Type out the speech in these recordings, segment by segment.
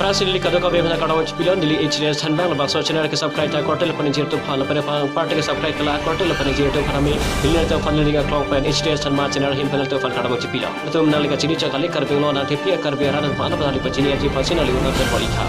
Prasilili kadoka bebana kadawan chipilon dili HDS hanbang lebang so channel ke subscribe ta kortel panin jirtu phan lepane party ke subscribe kala kortel panin jirtu phanami bilner ta phan linga clock pan HDS hanma channel him panel ta phan kadawan chipilon tum nalika chini chakali karbe lo na thepia karbe ran phan padali pachini aji phasina li na bali tha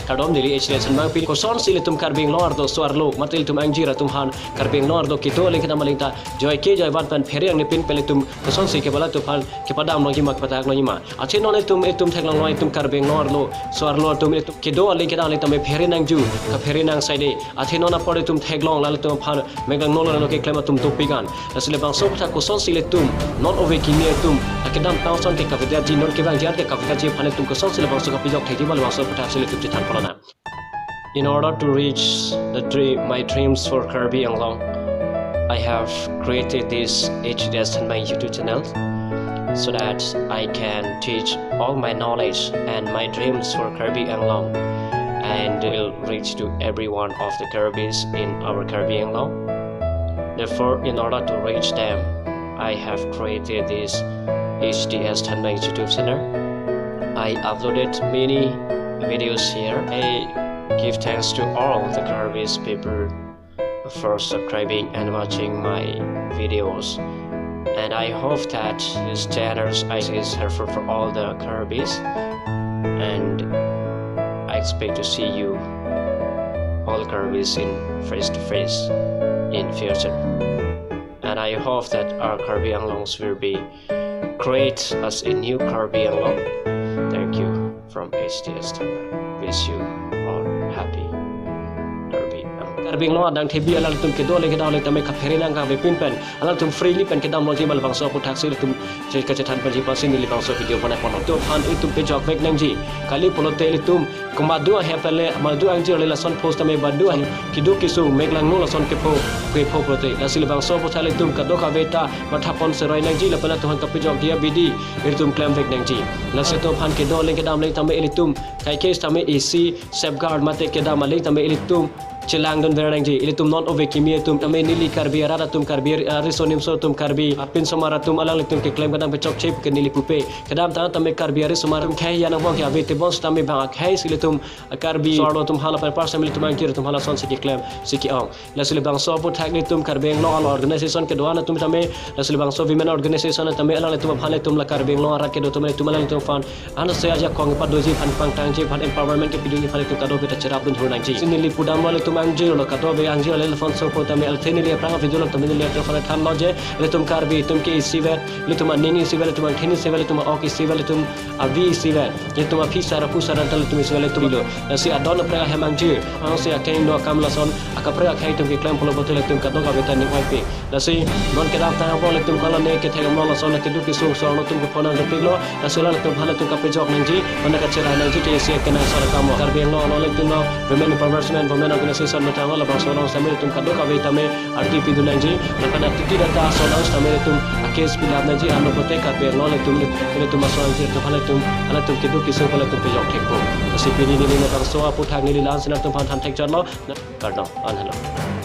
kadom dili HDS hanbang pil koson sili tum karbing lor do suarlo matil tum angjira tum han karbing lor do kito lengkena malinta joy ke joy van pan pheriang ne pin pele tum koson si ke bala tu phan ke padam lo himak patak lo hima ache no le tum etum theklang lo tum karbing lor lo suarlo tum etum kido lengkena le tum pherinang ju ka pherinang saide ache no na pore tum theklong la tum phan megang no lo ke klema tum topigan asile bang sok tha koson sili tum non ove kimia tum akedam tauson ke kavida ji non ke bang jar ke kavida ji phane tum koson sili bang sok pijok theki bal bang sok patha sili tum jitan in order to reach my dreams for Kirby Anglong, I have created this HDS on my YouTube channel so that I can teach all my knowledge and my dreams for Kirby Anglong and will reach to every one of the Kirbys in our Kirby Anglong. Therefore, in order to reach them, I have created this HDS on my YouTube channel. I uploaded many videos here. I give thanks to all the Kirbys people for subscribing and watching my videos, and I hope that this channel is helpful for all the Kirbys, and I expect to see you all Kirbys in face to face in future, and I hope that our Kirby Anglongs will be create as a new Kirby Anglong. Thank you from HDS. Wish you all happy Kirby Anglong. Kirby Anglong dang thebi alal tum ke dole ke dole tame ka pherina ka be pin pen alal tum freely pen ke dam lo jibal bang so putak sil tum je ka chathan pen ji pasin li bang so video pana pon to han itum pe jok vek nang ji kali polo te tum kumadu he pele madu ang ji le son post tame badu han kidu kisu meglang no la son ke pho prote la sil bang so puthale tum ka do ka veta matha pon se roi nang ji la pala to han ka pe jok dia bidi tum claim vek nang ji la se to phan ke dole ke dam le tame elitum kai case tame AC safeguard mate ke dam le tame elitum celang don veranang ji elitum non ove kimia tum tame nili karbi arada tum karbi arisonim so tum karbi apin somara tum alang tum ke claim kadang pechok chip ke nili pupe kadam ta tame karbi arisomarum khai yana bong ya vete bons tame bang khai silitum karbi sordo tum hala per parsa militum angkir tum hala son se ke claim siki ong la sile bang so put hak ni tum karbi long al organization ke doana tum tame la sile bang so women organization tame alang tum phale tum la karbi long arat ke do tum alang tum fan ana se aja kong pa doji fan pang tang ji fan empowerment ke piduni phale tum kado beta cerap dun hunang ji nili pudam wala tum angjir lo kato be angjir le fon so po tame altheni le prang video lo tum le to phale than lo je le tum karbi tum ke sivet le tum nini sivet le tum theni sivet le tum ok sivet le tum avi sivet je tum fi sara pu sara tal tum sivet le tum lo si adon pra hem angjir ang se akain no kam la son akapra khai tum ke claim polo botole tum kato ka beta ni wipe la si non ke dam ta bo le tum kala ne ke thegam lo son ke du ke so so no tum ke phone ke lo la so la tum phale tum ka pe jok nang ji ona ka chera nang ji te se ke na sara kam karbi no le tum no women empowerment women organization no tang la bang so long sambil tum kado ka veta me arti pidu nang ji la kana titi data so long sambil tum akes pilab nang ji amno pote ka be no le tum so ang ji to phale tum ala tum ke du ke so phale tum pe jok thek po si pini ni na bang so apu thang ni lan sina tum phan than thek chan lo karno an hello